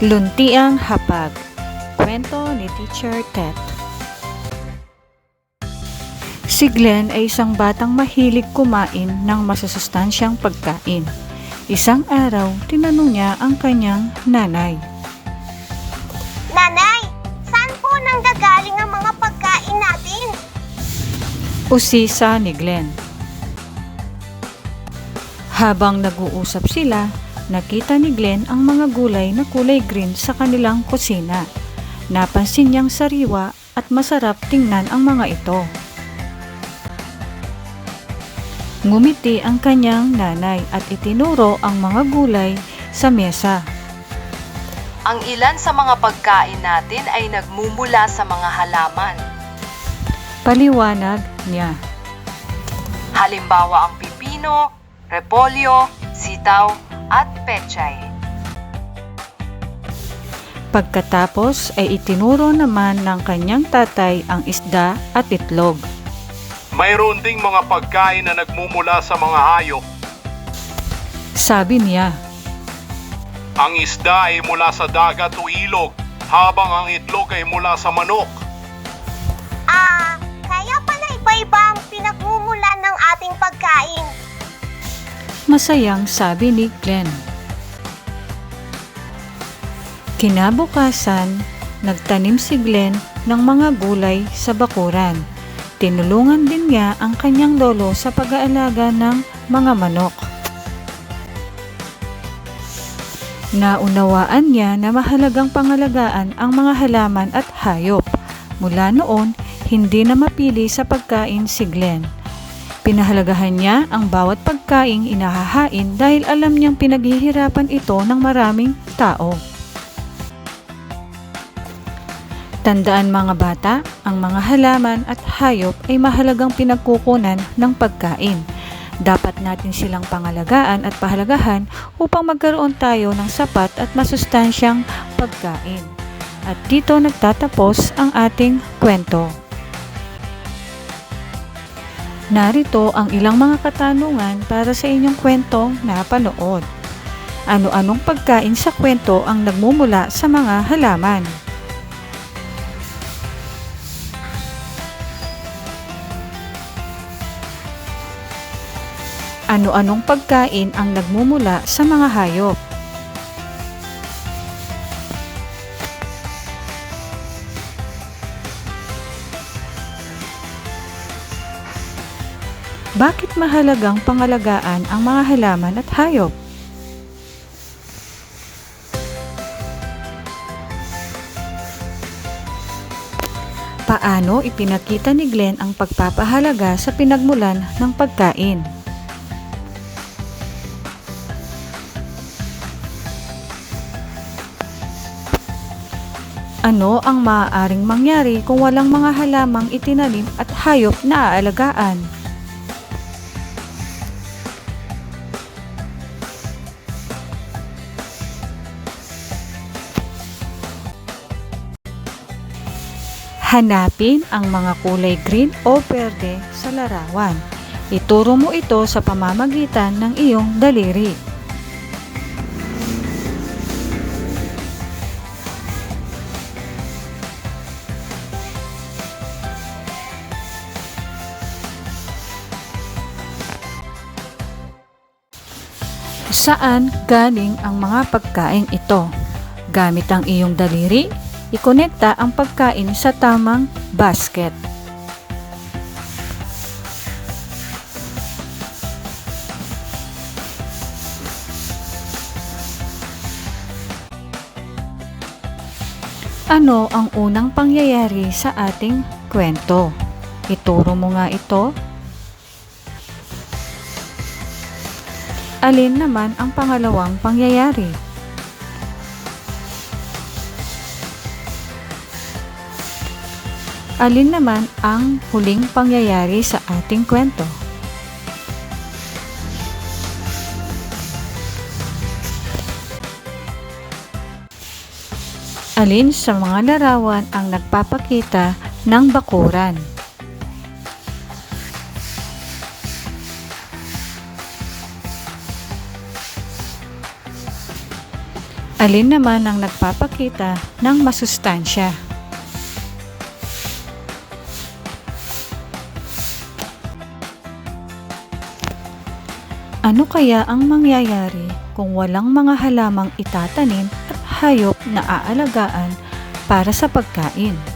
Luntiang Hapag. Kwento ni Teacher Tet. Si Glenn ay isang batang mahilig kumain ng masusustansyang pagkain. Isang araw, tinanong niya ang kanyang nanay. Nanay, saan po nanggagaling ang mga pagkain natin? Usisa ni Glenn. Habang nag-uusap sila, nakita ni Glenn ang mga gulay na kulay green sa kanilang kusina. Napansin niyang sariwa at masarap tingnan ang mga ito. Ngumiti ang kanyang nanay at itinuro ang mga gulay sa mesa. Ang ilan sa mga pagkain natin ay nagmumula sa mga halaman. Paliwanag niya. Halimbawa ang pipino, repolyo, sitaw, at pechay. Pagkatapos ay itinuro naman ng kanyang tatay ang isda at itlog. Mayroon ding mga pagkain na nagmumula sa mga hayop. Sabi niya. Ang isda ay mula sa dagat o ilog, habang ang itlog ay mula sa manok. Kaya pala iba-iba ang pinagmumulan ng ating pagkain. Masayang sabi ni Glenn. Kinabukasan, nagtanim si Glenn ng mga gulay sa bakuran. Tinulungan din niya ang kanyang lolo sa pag-aalaga ng mga manok. Naunawaan niya na mahalagang pangalagaan ang mga halaman at hayop. Mula noon, hindi na mapili sa pagkain si Glenn. Pinahalagahan niya ang bawat pagkaing inahahain dahil alam niyang pinaghihirapan ito ng maraming tao. Tandaan mga bata, ang mga halaman at hayop ay mahalagang pinagkukunan ng pagkain. Dapat natin silang pangalagaan at pahalagahan upang magkaroon tayo ng sapat at masustansyang pagkain. At dito nagtatapos ang ating kwento. Narito ang ilang mga katanungan para sa inyong kwentong napanood. Ano-anong pagkain sa kwento ang nagmumula sa mga halaman? Ano-anong pagkain ang nagmumula sa mga hayop? Bakit mahalagang pangalagaan ang mga halaman at hayop? Paano ipinakita ni Glenn ang pagpapahalaga sa pinagmulan ng pagkain? Ano ang maaaring mangyari kung walang mga halamang itinanim at hayop na aalagaan? Hanapin ang mga kulay green o berde sa larawan. Ituro mo ito sa pamamagitan ng iyong daliri. Saan galing ang mga pagkain ito? Gamit ang iyong daliri, ikonekta ang pagkain sa tamang basket. Ano ang unang pangyayari sa ating kwento? Ituro mo nga ito. Alin naman ang pangalawang pangyayari? Alin naman ang huling pangyayari sa ating kwento? Alin sa mga larawan ang nagpapakita ng bakuran? Alin naman ang nagpapakita ng masustansya? Ano kaya ang mangyayari kung walang mga halamang itatanim at hayop na aalagaan para sa pagkain?